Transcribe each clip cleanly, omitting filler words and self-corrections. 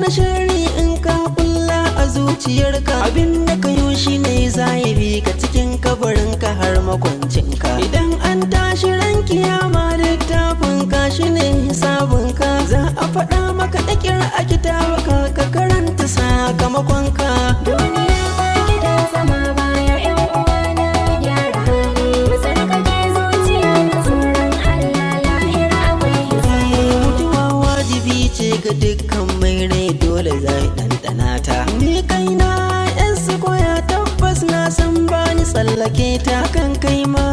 na shari in ka kulla a zuciyarka, abinda ka yi shi ne za ya bi ka cikin kabarinka har makwancinka. Idan an tashi ran kiyama littafin ka shi ne hisabinka, za a faɗa maka ɗakir a kitabaka ka karanta sakamakonka. Duniya ba gidan zama baya ƴan uwana gyara hali, mu tsarkake zuciya da tsoron Allah, lahira akwai hisabi. Mutuwa wajibi ce ga dukkan mai rai, dole zai ɗanɗana ta. Ni kaina yan koya tabbas na san bani tsallake ta, kan kai ma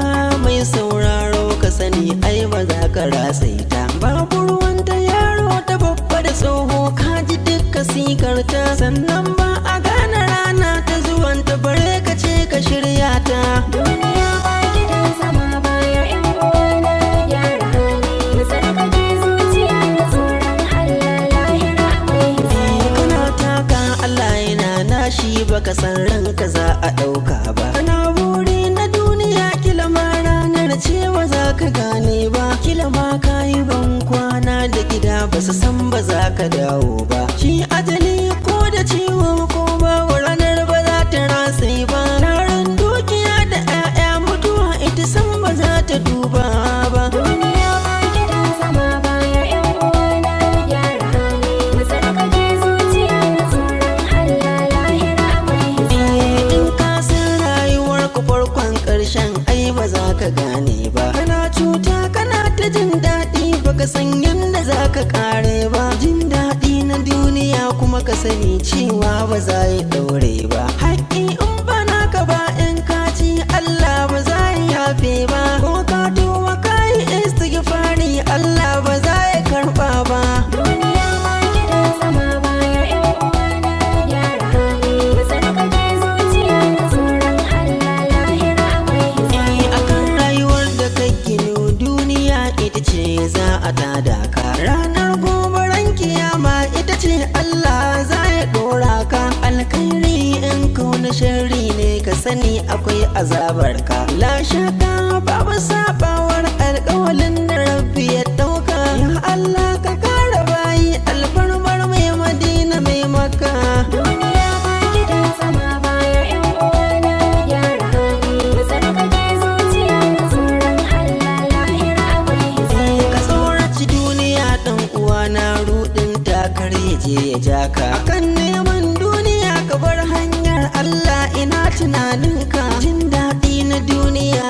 mai sauraro ka sani ai ba za ka ratse ta. Babu ruwanta yaro ta babba da tsoho, ka ji dukka sigarta, sannan ba a gane rana ta zuwanta bare ka ce ka shirya ta. Duniya ba gidan zama baya ƴan uwana gyara hali, mu tsarkake zuciya da tsoron Allah, lahira akwai hisabi. Kana taka Allah yana nashi, baka san ranka za a ɗauka ba. Kana buri na duniya kila ma ranar cewa za ka gane ba, kila ma ka yi ban kwana da gida ba su san ba za ka dawo ba. Shi ajali ko da ciwo ko ba ranar ba za ta ratse ba. Taron dukiya da 'ya'ya mutuwa ita san ba za ta duba ba. Duniya ba gidan zama baya ƴan uwana gyara hali, mu tsarkake zuciya da tsoron Allah, lahira akwai hisabi. In ka san rayuwar ku farkon ƙarshen ai ba za ka gane ba. Kana cuta kana ta jin daɗi baka san yadda za ka kare ba. Jin daɗi na duniya kuma ka sani cewa ba za ya ɗaure ba. Haƙƙi in ba naka ba in ka ci Allah ba za ya yafe ba. Ko ka tuba ka yi istighfari Allah ba za ya karɓa ba. Duniya ba gidan zama baya ƴan uwana gyara hali, mu tsarkake zuciya da tsoron Allah, lahira akwai hisabi. Akan rayuwar da ka gino duniya ita ce za a tada ka. Ranar gobe ran kiyama ita ce Allah za ya ɗora ka. Alkhairi in kauna sharri ne ka sani akwai azabar ka. La shaka babu sabawar alƙawalin da Rabbi ya ɗauka. Ya Allah ka kara bayi alfarmar mai Madina mai Makka. Duniya ba gidan zama baya ƴan uwana gyara hali, mu tsarkake zuciya da tsoron Allah, lahira akwai hisabi. Ka tsoraci duniya ɗan uwana, ruɗin takar ya je ya ja ka. Akan neman duniya ka bar hanyar Allah, ina tunaninka. Jin daɗi na duniya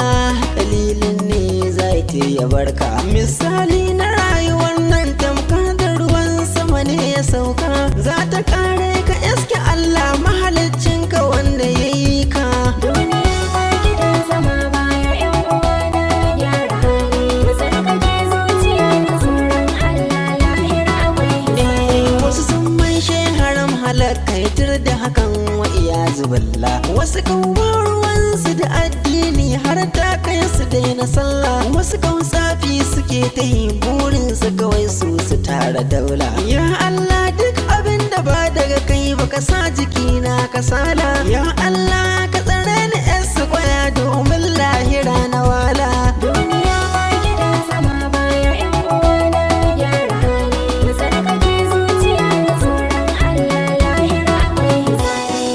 kalilin ne zai te ya barka. Misali na rayuwar nan tamkar da ruwan sama ne ya sauka, za ta kare ka iske Allah mahaliccinka wanda ya yi ka. Duniya ba gidan zama baya ƴan uwana gyara hali, mu tsarkake zuciya da tsoron Allah, lahira akwai hisabi. Wasu sun maishe haram halakaitar da hakan wa iyazu billah. Wasu kan ruwansu da addini har ta kai su daina sallah. Wasu kan tsafi suke ta yi burinsu kawai su tara daula. Ya Allah duk abin da ba daga kai baka sa jikina kasala. Ya Allah ka tsare ni su kwaya domin lahira na wala. Duniya ba gidan zama baya ƴan uwana gyara hali, mu tsarkake zuciya da tsoron Allah, lahira akwai hisabi.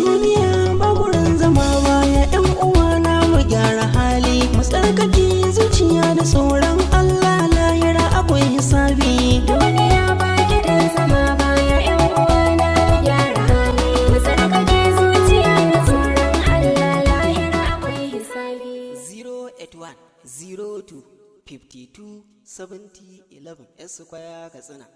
Duniya ba gurin zama baya ƴan uwana mu gyara hali, mu tsarkake zuciya da tsoron Allah, lahira akwai hisabi. Duniya ba gidan zama baya ƴan uwana gyara hali, mu tsarkake zuciya da tsoron Allah, lahira akwai hisabi. 081 02 52 70 11 Esquire Katsina.